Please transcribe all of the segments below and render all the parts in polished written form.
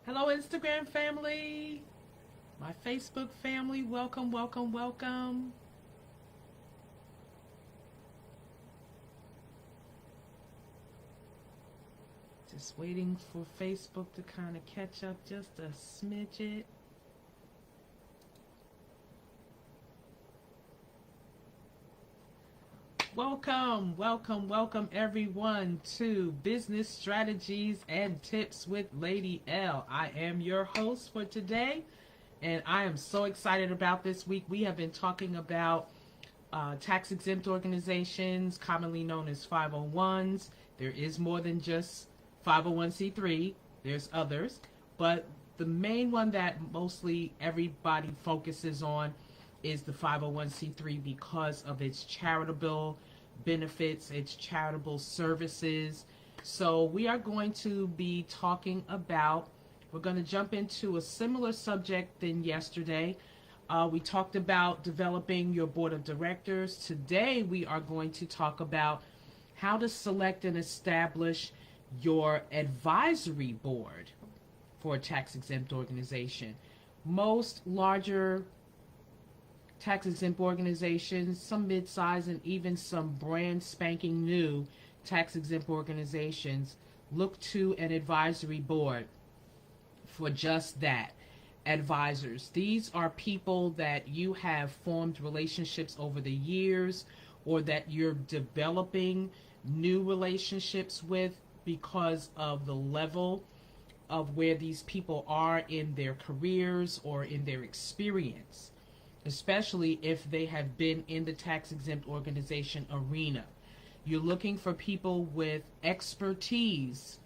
Hello, Instagram family, my Facebook family. Welcome, welcome, welcome. Just waiting for Facebook to kind of catch up just a smidget. Welcome, welcome, welcome everyone to Business Strategies and Tips with Lady L. I am your host for today, and I am so excited about this week. We have been talking about tax-exempt organizations, commonly known as 501s. There is more than just 501c3. There's others, but the main one that mostly everybody focuses on is the 501c3 because of its charitable benefits, its charitable services. So we are going to be talking about, we're going to jump into a similar subject than yesterday. We talked about developing your board of directors. Today we are going to talk about how to select and establish your advisory board for a tax-exempt organization. Most larger tax-exempt organizations, some mid-size, and even some brand spanking new tax-exempt organizations look to an advisory board for just that. Advisors. These are people that you have formed relationships over the years, or that you're developing new relationships with because of the level of where these people are in their careers or in their experience, especially if they have been in the tax-exempt organization arena. You're looking for people with expertise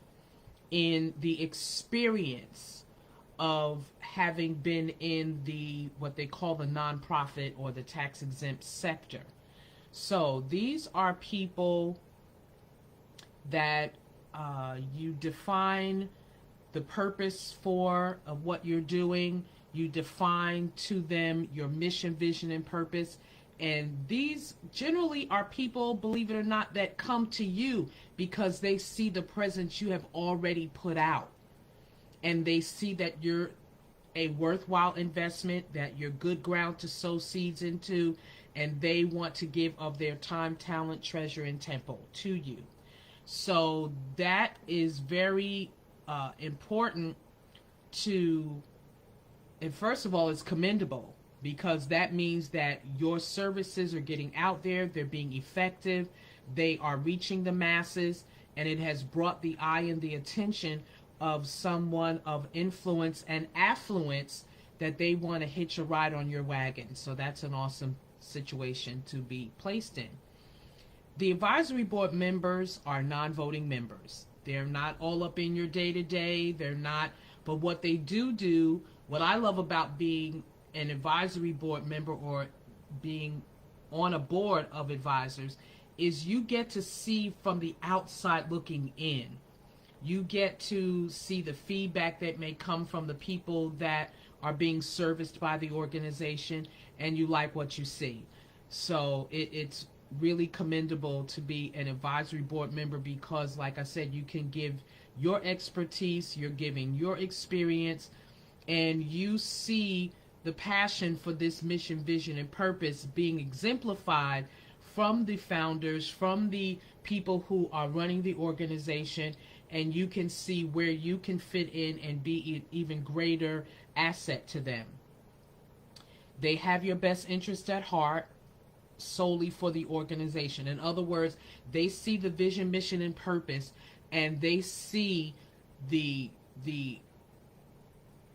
in the experience of having been in the what they call the nonprofit or the tax-exempt sector. So these are people that you define the purpose for of what you're doing. You define to them your mission, vision, and purpose. And these generally are people, believe it or not, that come to you because they see the presence you have already put out. And they see that you're a worthwhile investment, that you're good ground to sow seeds into, and they want to give of their time, talent, treasure, and temple to you. So that is very important to, and first of all, it's commendable because that means that your services are getting out there, they're being effective, they are reaching the masses, and it has brought the eye and the attention of someone of influence and affluence that they want to hitch a ride on your wagon. So that's an awesome situation to be placed in. The advisory board members are non-voting members. They're not all up in your day-to-day. They're not, but what they do, what I love about being an advisory board member or being on a board of advisors is you get to see from the outside looking in. You get to see the feedback that may come from the people that are being serviced by the organization, and you like what you see. So it's really commendable to be an advisory board member because, like I said, you can give your expertise, you're giving your experience, and you see the passion for this mission, vision, and purpose being exemplified from the founders, from the people who are running the organization, and you can see where you can fit in and be an even greater asset to them. They have your best interest at heart solely for the organization. In other words, they see the vision, mission, and purpose, and they see the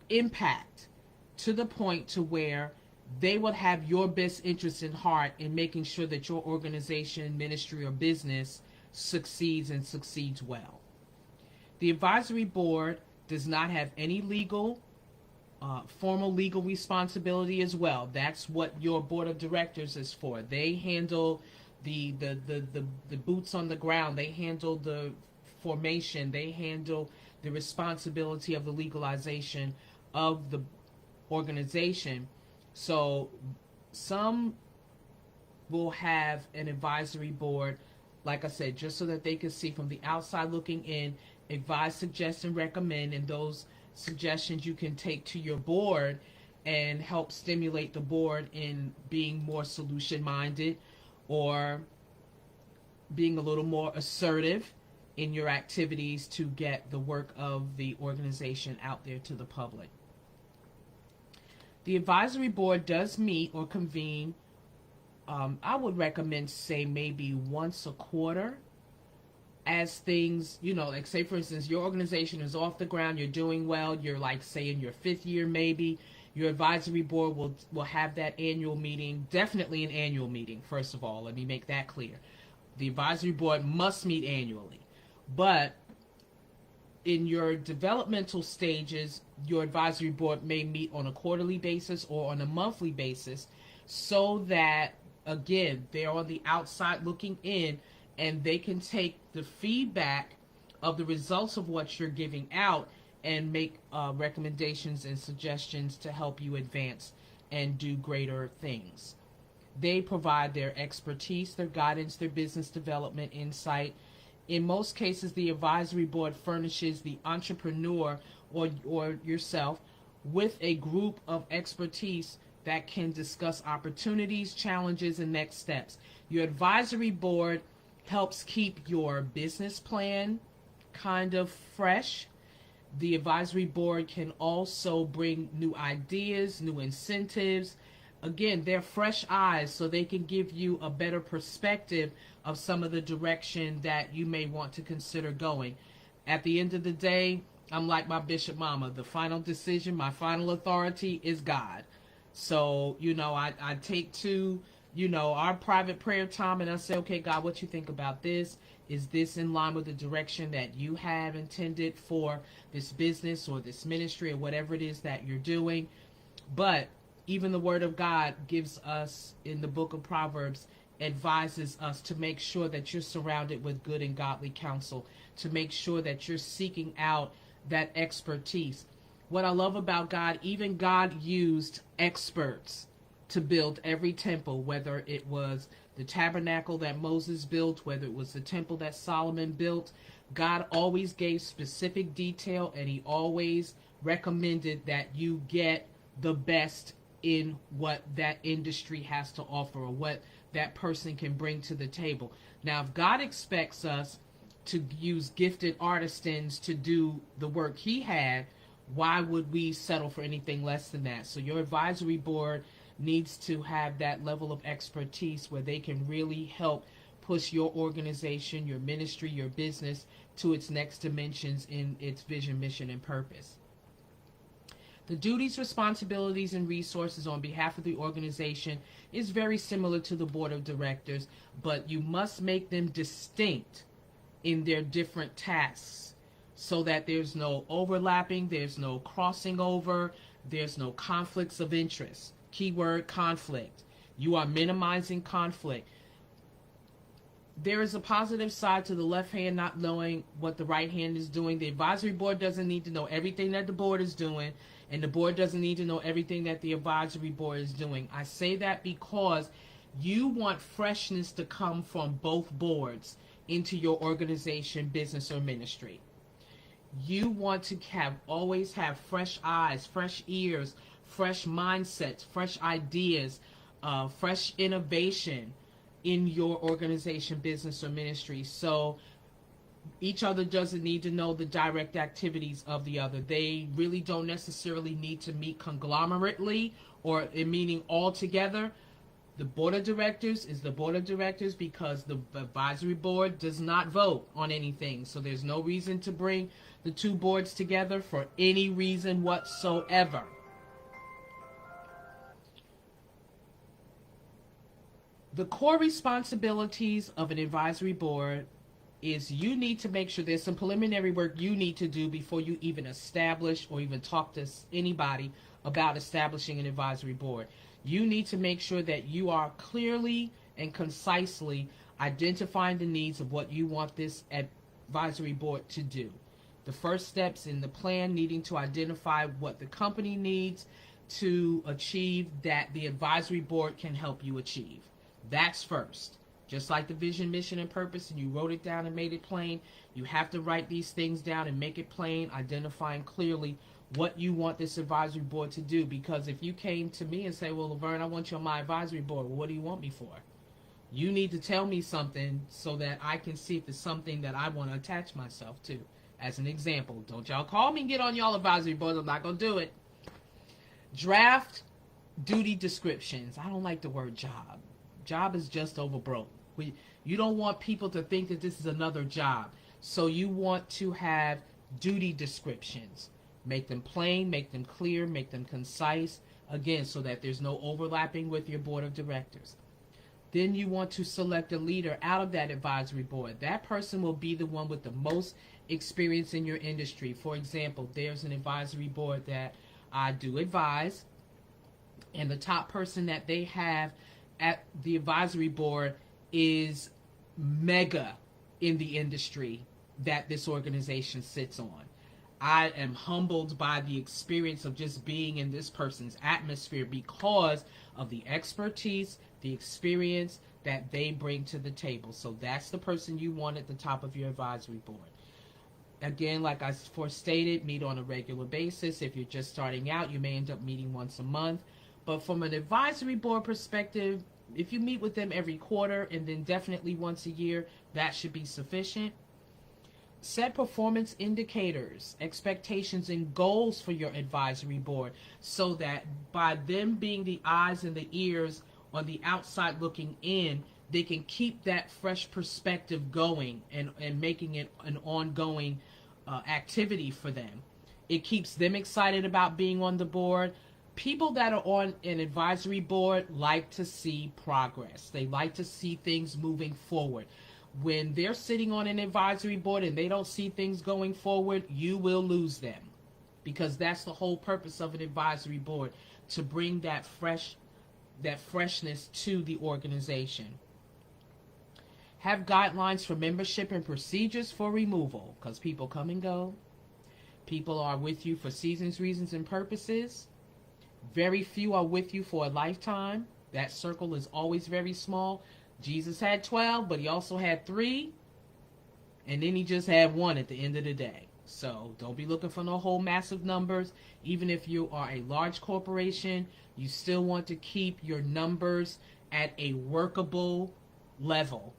impact to the point to where they will have your best interest in heart in making sure that your organization, ministry, or business succeeds and succeeds well. The advisory board does not have any formal legal responsibility as well. That's what your board of directors is for. They handle the boots on the ground. They handle the formation. They handle the responsibility of the legalization of the organization. So some will have an advisory board, like I said, just so that they can see from the outside looking in advise, suggest, and recommend, and those suggestions you can take to your board and help stimulate the board in being more solution-minded or being a little more assertive in your activities to get the work of the organization out there to the public. The advisory board does meet or convene, I would recommend, say, maybe once a quarter, as things, like say for instance, your organization is off the ground, you're doing well, you're like say in your 5th year maybe, your advisory board will have that annual meeting, definitely an annual meeting, first of all, let me make that clear. The advisory board must meet annually, but in your developmental stages, your advisory board may meet on a quarterly basis or on a monthly basis, so that, again, they're on the outside looking in, and they can take the feedback of the results of what you're giving out and make recommendations and suggestions to help you advance and do greater things. They provide their expertise, their guidance, their business development insight. In most cases, the advisory board furnishes the entrepreneur or yourself with a group of expertise that can discuss opportunities, challenges, and next steps. Your advisory board helps keep your business plan kind of fresh. The advisory board can also bring new ideas, new incentives. Again, they're fresh eyes, so they can give you a better perspective of some of the direction that you may want to consider going. At the end of the day, I'm like my bishop mama. The final decision, my final authority is God. So, I take to, our private prayer time, and I say, okay, God, what you think about this? Is this in line with the direction that you have intended for this business or this ministry or whatever it is that you're doing? But even the Word of God gives us, in the book of Proverbs, advises us to make sure that you're surrounded with good and godly counsel, to make sure that you're seeking out that expertise. What I love about God, even God used experts to build every temple, whether it was the tabernacle that Moses built, whether it was the temple that Solomon built. God always gave specific detail, and he always recommended that you get the best in what that industry has to offer or what that person can bring to the table. Now, if God expects us to use gifted artisans to do the work he had, why would we settle for anything less than that? So your advisory board needs to have that level of expertise where they can really help push your organization, your ministry, your business to its next dimensions in its vision, mission, and purpose. The duties, responsibilities, and resources on behalf of the organization is very similar to the board of directors, but you must make them distinct in their different tasks so that there's no overlapping, there's no crossing over, there's no conflicts of interest. Keyword, conflict. You are minimizing conflict. There is a positive side to the left hand not knowing what the right hand is doing. The advisory board doesn't need to know everything that the board is doing, and the board doesn't need to know everything that the advisory board is doing. I say that because you want freshness to come from both boards into your organization, business, or ministry. You want to always have fresh eyes, fresh ears, fresh mindsets, fresh ideas, fresh innovation in your organization, business, or ministry. So each other doesn't need to know the direct activities of the other. They really don't necessarily need to meet conglomerately or in meaning all together. The board of directors is the board of directors because the advisory board does not vote on anything. So there's no reason to bring the two boards together for any reason whatsoever. The core responsibilities of an advisory board is you need to make sure there's some preliminary work you need to do before you even establish or even talk to anybody about establishing an advisory board. You need to make sure that you are clearly and concisely identifying the needs of what you want this advisory board to do. The first steps in the plan needing to identify what the company needs to achieve that the advisory board can help you achieve. That's first. Just like the vision, mission, and purpose, and you wrote it down and made it plain, you have to write these things down and make it plain, identifying clearly what you want this advisory board to do. Because if you came to me and say, well, Laverne, I want you on my advisory board, well, what do you want me for? You need to tell me something so that I can see if it's something that I want to attach myself to. As an example, don't y'all call me and get on y'all advisory boards. I'm not going to do it. Draft duty descriptions. I don't like the word job. Job is just overbroke. You don't want people to think that this is another job. So you want to have duty descriptions. Make them plain, make them clear, make them concise. Again, so that there's no overlapping with your board of directors. Then you want to select a leader out of that advisory board. That person will be the one with the most experience in your industry. For example, there's an advisory board that I do advise, and the top person that they have at the advisory board is mega in the industry that this organization sits on. I am humbled by the experience of just being in this person's atmosphere because of the expertise, the experience that they bring to the table. So that's the person you want at the top of your advisory board. Again, like I stated, meet on a regular basis. If you're just starting out, you may end up meeting once a month. But from an advisory board perspective, if you meet with them every quarter and then definitely once a year, that should be sufficient. Set performance indicators, expectations, and goals for your advisory board so that by them being the eyes and the ears on the outside looking in, they can keep that fresh perspective going and making it an ongoing activity for them. It keeps them excited about being on the board. People that are on an advisory board like to see progress. They like to see things moving forward. When they're sitting on an advisory board and they don't see things going forward, you will lose them. Because that's the whole purpose of an advisory board, to bring that freshness to the organization. Have guidelines for membership and procedures for removal, because people come and go. People are with you for seasons, reasons, and purposes. Very few are with you for a lifetime. That circle is always very small. Jesus had 12, but he also had 3, and then he just had 1 at the end of the day. So don't be looking for no whole massive numbers. Even if you are a large corporation, you still want to keep your numbers at a workable level.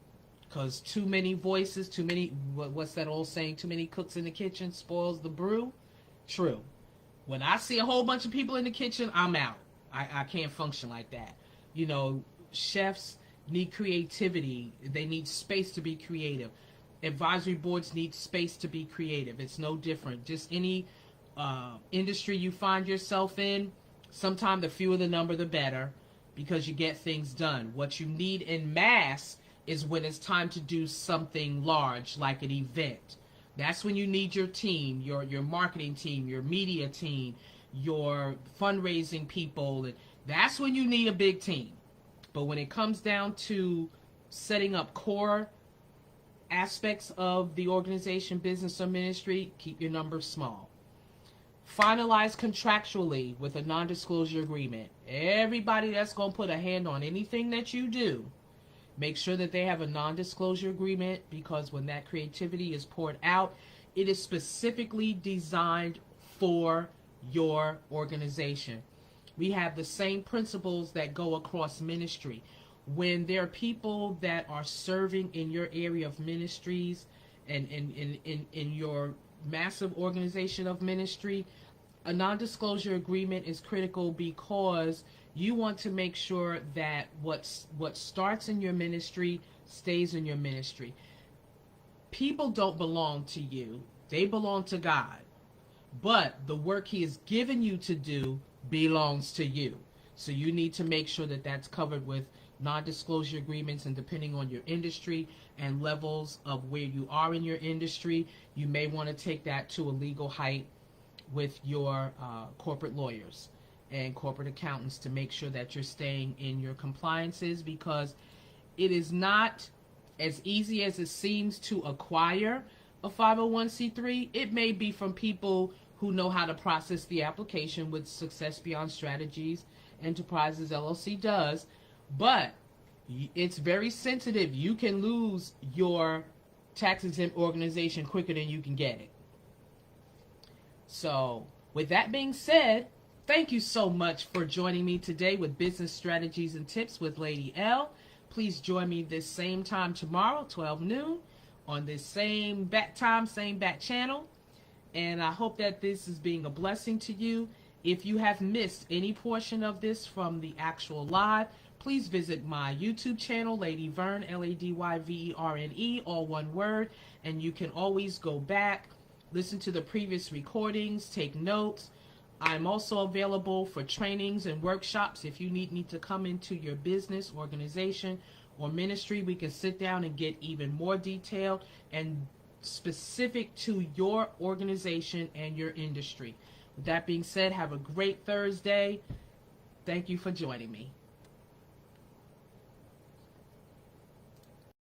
Because too many voices, too many, what's that old saying, too many cooks in the kitchen spoils the brew? True. When I see a whole bunch of people in the kitchen, I'm out. I can't function like that. You know, chefs need creativity. They need space to be creative. Advisory boards need space to be creative. It's no different. Just any industry you find yourself in, sometimes the fewer the number, the better, because you get things done. What you need in mass is when it's time to do something large, like an event. That's when you need your team, your marketing team, your media team, your fundraising people. That's when you need a big team. But when it comes down to setting up core aspects of the organization, business, or ministry, keep your numbers small. Finalize contractually with a non-disclosure agreement. Everybody that's going to put a hand on anything that you do, make sure that they have a non-disclosure agreement, because when that creativity is poured out, it is specifically designed for your organization. We have the same principles that go across ministry. When there are people that are serving in your area of ministries and in your massive organization of ministry, a non-disclosure agreement is critical, because you want to make sure that what starts in your ministry stays in your ministry. People don't belong to you. They belong to God. But the work he has given you to do belongs to you. So you need to make sure that that's covered with non-disclosure agreements, and depending on your industry and levels of where you are in your industry, you may want to take that to a legal height with your corporate lawyers and corporate accountants to make sure that you're staying in your compliances, because it is not as easy as it seems to acquire a 501c3. It may be from people who know how to process the application, which Success Beyond Strategies Enterprises LLC does, but It's very sensitive. You can lose your tax exempt organization quicker than you can get it. So, with that being said, thank you so much for joining me today with Business Strategies and Tips with Lady L. Please join me this same time tomorrow, 12 noon, on this same bat time, same bat channel. And I hope that this is being a blessing to you. If you have missed any portion of this from the actual live, please visit my YouTube channel, Lady Verne, Ladyverne, all one word. And you can always go back, listen to the previous recordings, take notes. I'm also available for trainings and workshops. If you need me to come into your business, organization, or ministry, we can sit down and get even more detailed and specific to your organization and your industry. With that being said, have a great Thursday. Thank you for joining me.